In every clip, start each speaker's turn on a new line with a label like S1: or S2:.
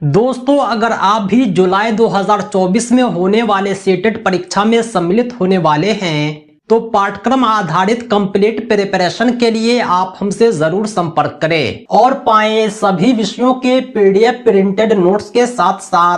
S1: दोस्तों, अगर आप भी जुलाई 2024 में होने वाले सीटेट परीक्षा में सम्मिलित होने वाले हैं तो पाठ्यक्रम आधारित कंप्लीट प्रिपरेशन के लिए आप हमसे जरूर संपर्क करें और पाएं सभी विषयों के पीडीएफ प्रिंटेड नोट्स के साथ साथ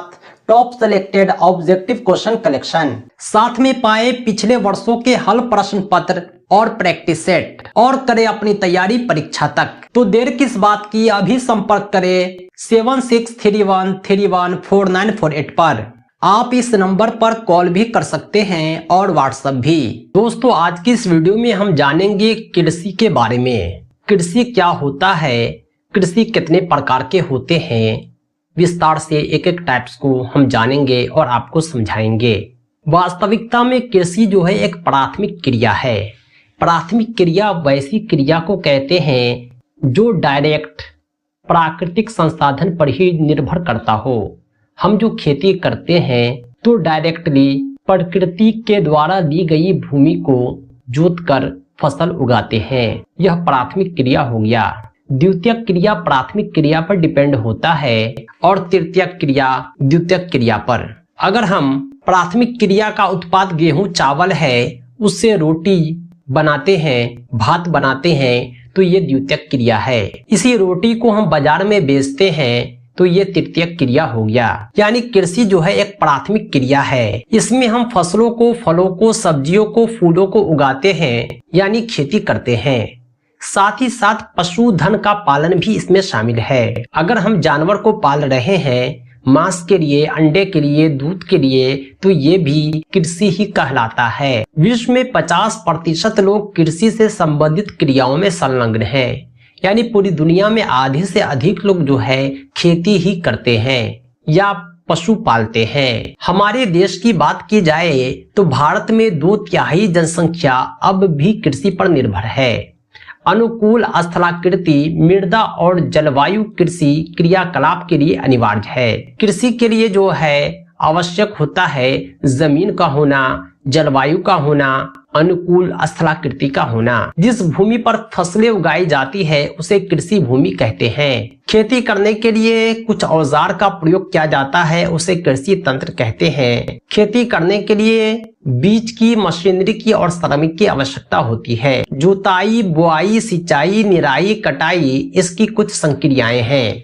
S1: top selected objective question collection. साथ में पाए पिछले वर्षों के हल प्रश्न पत्र और प्रैक्टिस सेट और करें अपनी तैयारी परीक्षा तक। तो देर किस बात की, अभी संपर्क करें 7631314948 पर। आप इस नंबर पर कॉल भी कर सकते हैं और व्हाट्सएप भी। दोस्तों, आज की इस वीडियो में हम जानेंगे कृषि के बारे में। कृषि क्या होता है, कृषि कितने प्रकार के होते हैं, विस्तार से एक एक टाइप्स को हम जानेंगे और आपको समझाएंगे। वास्तविकता में कृषि जो है एक प्राथमिक क्रिया है। प्राथमिक क्रिया वैसी क्रिया को कहते हैं जो डायरेक्ट प्राकृतिक संसाधन पर ही निर्भर करता हो। हम जो खेती करते हैं तो डायरेक्टली प्रकृति के द्वारा दी गई भूमि को जोतकर फसल उगाते हैं। यह प्राथमिक क्रिया हो गया। द्वितीयक क्रिया प्राथमिक क्रिया पर डिपेंड होता है और तृतीयक क्रिया द्वितीयक क्रिया पर। अगर हम प्राथमिक क्रिया का उत्पाद गेहूं चावल है, उससे रोटी बनाते हैं, भात बनाते हैं, तो ये द्वितीयक क्रिया है। इसी रोटी को हम बाजार में बेचते हैं तो ये तृतीयक क्रिया हो गया। यानी कृषि जो है एक प्राथमिक क्रिया है। इसमें हम फसलों को, फलों को, सब्जियों को, फूलों को उगाते हैं, यानी खेती करते हैं। साथ ही साथ पशुधन का पालन भी इसमें शामिल है। अगर हम जानवर को पाल रहे हैं मांस के लिए, अंडे के लिए, दूध के लिए, तो ये भी कृषि ही कहलाता है। विश्व में 50% लोग कृषि से संबंधित क्रियाओं में संलग्न हैं। यानी पूरी दुनिया में आधे से अधिक लोग जो है खेती ही करते हैं या पशु पालते हैं। हमारे देश की बात की जाए तो भारत में 2/3 जनसंख्या अब भी कृषि पर निर्भर है। अनुकूल स्थलाकृति, मृदा और जलवायु कृषि क्रियाकलाप के लिए अनिवार्य है। कृषि के लिए जो है आवश्यक होता है जमीन का होना, जलवायु का होना, अनुकूल स्थलाकृति का होना। जिस भूमि पर फसलें उगाई जाती है उसे कृषि भूमि कहते हैं। खेती करने के लिए कुछ औजार का प्रयोग किया जाता है, उसे कृषि तंत्र कहते हैं। खेती करने के लिए बीज की, मशीनरी की और श्रमिक की आवश्यकता होती है। जुताई, बुआई, सिंचाई, निराई, कटाई इसकी कुछ संक्रियाएं हैं।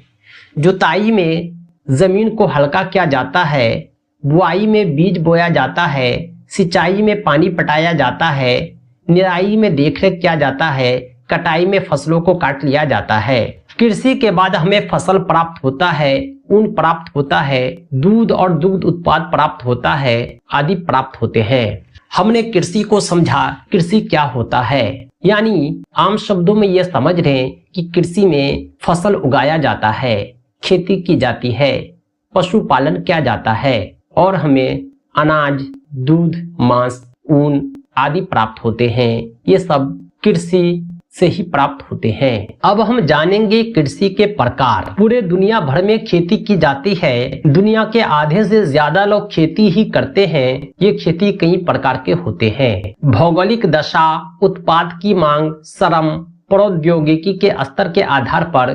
S1: जुताई में जमीन को हल्का किया जाता है, बुआई में बीज बोया जाता है, सिंचाई में पानी पटाया जाता है, निराई में देखरेख किया जाता है, कटाई में फसलों को काट लिया जाता है। कृषि के बाद हमें फसल प्राप्त होता है, ऊन प्राप्त होता है, दूध और दुग्ध उत्पाद प्राप्त होता है, आदि प्राप्त होते हैं। हमने कृषि को समझा, कृषि क्या होता है। यानी आम शब्दों में यह समझ रहे कि कृषि में फसल उगाया जाता है, खेती की जाती है, पशुपालन किया जाता है और हमें अनाज, दूध, मांस, ऊन आदि प्राप्त होते हैं। ये सब कृषि से ही प्राप्त होते हैं। अब हम जानेंगे कृषि के प्रकार। पूरे दुनिया भर में खेती की जाती है। दुनिया के आधे से ज्यादा लोग खेती ही करते हैं। ये खेती कई प्रकार के होते हैं। भौगोलिक दशा, उत्पाद की मांग, श्रम, प्रौद्योगिकी के स्तर के आधार पर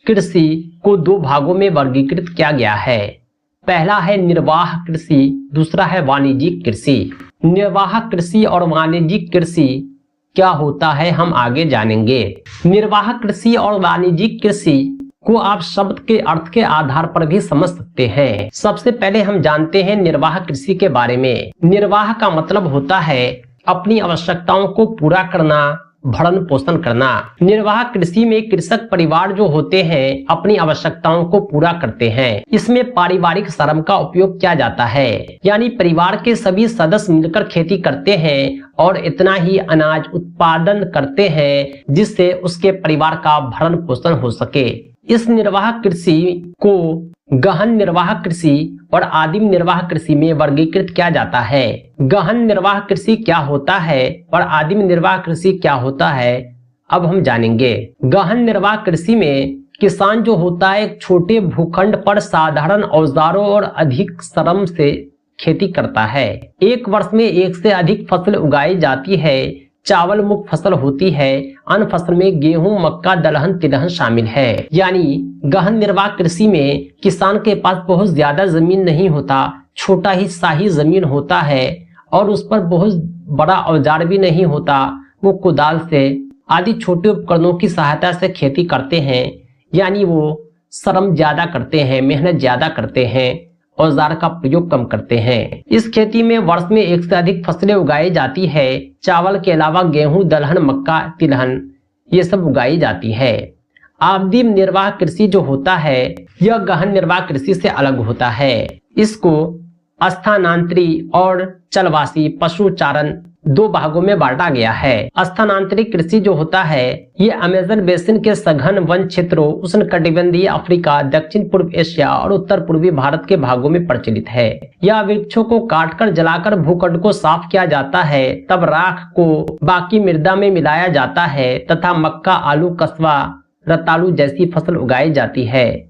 S1: कृषि को 2 भागों में वर्गीकृत किया गया है। पहला है निर्वाह कृषि, दूसरा है वाणिज्यिक कृषि। निर्वाह कृषि और वाणिज्यिक कृषि क्या होता है हम आगे जानेंगे। निर्वाह कृषि और वाणिज्यिक कृषि को आप शब्द के अर्थ के आधार पर भी समझ सकते हैं। सबसे पहले हम जानते हैं निर्वाह कृषि के बारे में। निर्वाह का मतलब होता है अपनी आवश्यकताओं को पूरा करना, भरण पोषण करना। निर्वाह कृषि में कृषक परिवार जो होते हैं अपनी आवश्यकताओं को पूरा करते हैं। इसमें पारिवारिक श्रम का उपयोग किया जाता है। यानी परिवार के सभी सदस्य मिलकर खेती करते हैं और इतना ही अनाज उत्पादन करते हैं जिससे उसके परिवार का भरण पोषण हो सके। इस निर्वाह कृषि को गहन निर्वाह कृषि और आदिम निर्वाह कृषि में वर्गीकृत किया जाता है। गहन निर्वाह कृषि क्या होता है और आदिम निर्वाह कृषि क्या होता है अब हम जानेंगे। गहन निर्वाह कृषि में किसान जो होता है एक छोटे भूखंड पर साधारण औजारों और अधिक श्रम से खेती करता है। एक वर्ष में एक से अधिक फसल उगाई जाती है। चावल मुख्य फसल होती है। अन्य फसल में गेहूं, मक्का, दलहन, तिलहन शामिल है। यानी गहन निर्वाह कृषि में किसान के पास बहुत ज्यादा जमीन नहीं होता, छोटा ही शाही जमीन होता है और उस पर बहुत बड़ा औजार भी नहीं होता। वो कुदाल से आदि छोटे उपकरणों की सहायता से खेती करते हैं। यानी वो श्रम ज्यादा करते हैं, मेहनत ज्यादा करते हैं, औजार का प्रयोग कम करते हैं। इस खेती में वर्ष में एक से अधिक फसलें उगाई जाती है। चावल के अलावा गेहूं, दलहन, मक्का, तिलहन ये सब उगाई जाती है। आवधि निर्वाह कृषि जो होता है यह गहन निर्वाह कृषि से अलग होता है। इसको स्थानांतरी और चलवासी पशुचारण दो भागों में बांटा गया है। स्थानांतरित कृषि जो होता है ये अमेज़न बेसिन के सघन वन क्षेत्रों, उष्णकटिबंधीय अफ्रीका, दक्षिण पूर्व एशिया और उत्तर पूर्वी भारत के भागों में प्रचलित है। यह वृक्षों को काटकर जलाकर भूखंड को साफ किया जाता है, तब राख को बाकी मृदा में मिलाया जाता है तथा मक्का, आलू, कस्बा, रतालू जैसी फसल उगाई जाती है।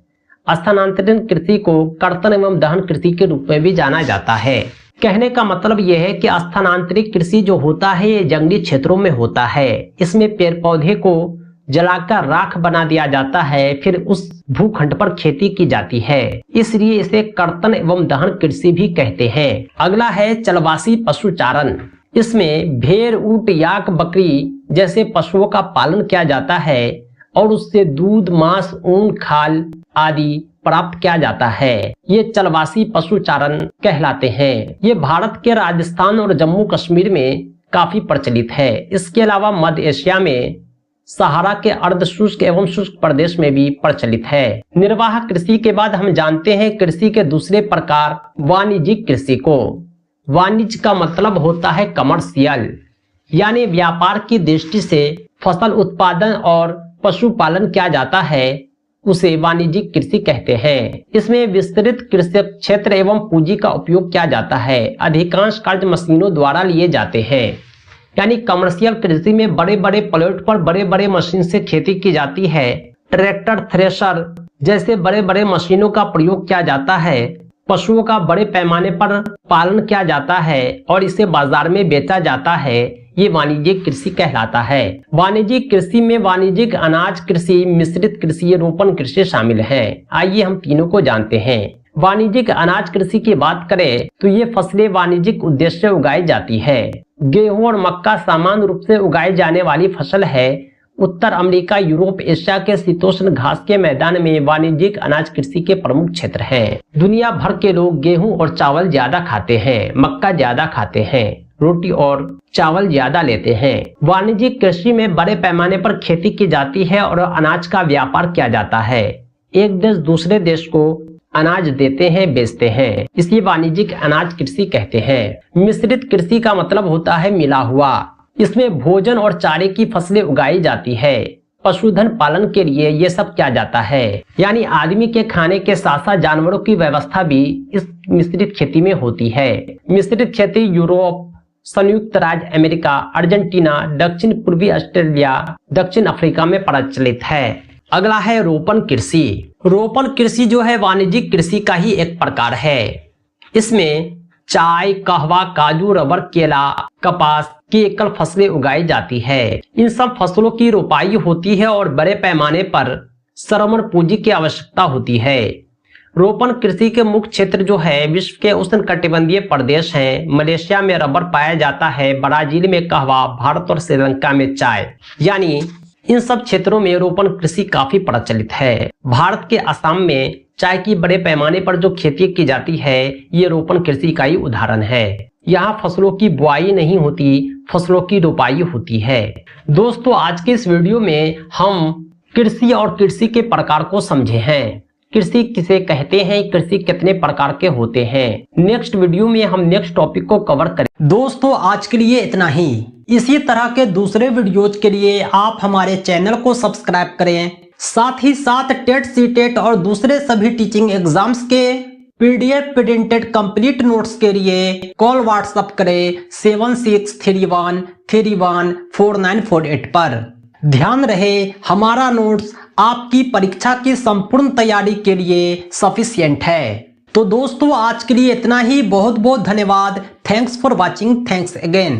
S1: स्थानांतरित कृषि को कर्तन एवं दहन कृषि के रूप में भी जाना जाता है। कहने का मतलब यह है कि स्थानांतरित कृषि जो होता है ये जंगली क्षेत्रों में होता है। इसमें पेड़ पौधे को जलाकर राख बना दिया जाता है, फिर उस भूखंड पर खेती की जाती है, इसलिए इसे कर्तन एवं दहन कृषि भी कहते हैं। अगला है चलवासी पशुचारण। इसमें भेड़, ऊंट, याक, बकरी जैसे पशुओं का पालन किया जाता है और उससे दूध, मांस, ऊन, खाल आदि प्राप्त किया जाता है। ये चलवासी पशुचारण कहलाते हैं। ये भारत के राजस्थान और जम्मू कश्मीर में काफी प्रचलित है। इसके अलावा मध्य एशिया में सहारा के अर्ध शुष्क एवं शुष्क प्रदेश में भी प्रचलित है। निर्वाह कृषि के बाद हम जानते हैं कृषि के दूसरे प्रकार वाणिज्यिक कृषि को। वाणिज्य का मतलब होता है कमर्शियल, यानी व्यापार की दृष्टि से फसल उत्पादन और पशुपालन किया जाता है, उसे वाणिज्यिक कृषि कहते हैं। इसमें विस्तृत कृषि क्षेत्र एवं पूंजी का उपयोग किया जाता है। अधिकांश कार्य मशीनों द्वारा लिए जाते हैं। यानी कमर्शियल कृषि में बड़े बड़े प्लॉट पर बड़े बड़े मशीन से खेती की जाती है। ट्रैक्टर, थ्रेशर जैसे बड़े बड़े मशीनों का प्रयोग किया जाता है। पशुओं का बड़े पैमाने पर पालन किया जाता है और इसे बाजार में बेचा जाता है। ये वाणिज्यिक कृषि कहलाता है। वाणिज्यिक कृषि में वाणिज्यिक अनाज कृषि, मिश्रित कृषि, रोपण कृषि शामिल है। आइए हम तीनों को जानते हैं। वाणिज्यिक अनाज कृषि की बात करें तो ये फसलें वाणिज्यिक उद्देश्य से उगाई जाती है। गेहूं और मक्का सामान्य रूप से उगाई जाने वाली फसल है। उत्तर अमेरिका, यूरोप, एशिया के शीतोष्ण घास के मैदान में वाणिज्यिक अनाज कृषि के प्रमुख क्षेत्र हैं। दुनिया भर के लोग गेहूं और चावल ज्यादा खाते हैं, मक्का ज्यादा खाते हैं, रोटी और चावल ज्यादा लेते हैं। वाणिज्यिक कृषि में बड़े पैमाने पर खेती की जाती है और अनाज का व्यापार किया जाता है। एक देश दूसरे देश को अनाज देते हैं, बेचते हैं, इसलिए वाणिज्यिक अनाज कृषि कहते हैं। मिश्रित कृषि का मतलब होता है मिला हुआ। इसमें भोजन और चारे की फसलें उगाई जाती है। पशुधन पालन के लिए ये सब किया जाता है। यानी आदमी के खाने के साथ साथ जानवरों की व्यवस्था भी इस मिश्रित खेती में होती है। मिश्रित खेती यूरोप, संयुक्त राज्य अमेरिका, अर्जेंटीना, दक्षिण पूर्वी ऑस्ट्रेलिया, दक्षिण अफ्रीका में प्रचलित है। अगला है रोपण कृषि। रोपण कृषि जो है वाणिज्यिक कृषि का ही एक प्रकार है। इसमें चाय, कहवा, काजू, रबर, केला, कपास की एकल फसलें उगाई जाती है। इन सब फसलों की रोपाई होती है और बड़े पैमाने पर श्रम पूंजी की आवश्यकता होती है। रोपण कृषि के मुख्य क्षेत्र जो है विश्व के उष्णकटिबंधीय प्रदेश हैं। मलेशिया में रबर पाया जाता है, ब्राजील में कहवा, भारत और श्रीलंका में चाय। यानी इन सब क्षेत्रों में रोपण कृषि काफी प्रचलित है। भारत के असम में चाय की बड़े पैमाने पर जो खेती की जाती है ये रोपण कृषि का ही उदाहरण है। यहाँ फसलों की बुआई नहीं होती, फसलों की रोपाई होती है। दोस्तों आज के इस वीडियो में हम कृषि और कृषि के प्रकार को समझे हैं। कृषि किसे कहते हैं, कृषि कितने प्रकार के होते हैं। नेक्स्ट वीडियो में हम नेक्स्ट टॉपिक को कवर करें। दोस्तों आज के लिए इतना ही। इसी तरह के दूसरे वीडियोज के लिए आप हमारे चैनल को सब्सक्राइब करें। साथ ही साथ टेट, सीटेट और दूसरे सभी टीचिंग एग्जाम्स के पीडीएफ प्रिंटेड कंप्लीट नोट्स के लिए कॉल व्हाट्सएप करें 7631314948 पर। ध्यान रहे हमारा नोट्स आपकी परीक्षा की संपूर्ण तैयारी के लिए सफिशिएंट है। तो दोस्तों आज के लिए इतना ही। बहुत बहुत धन्यवाद। Thanks for watching. Thanks again.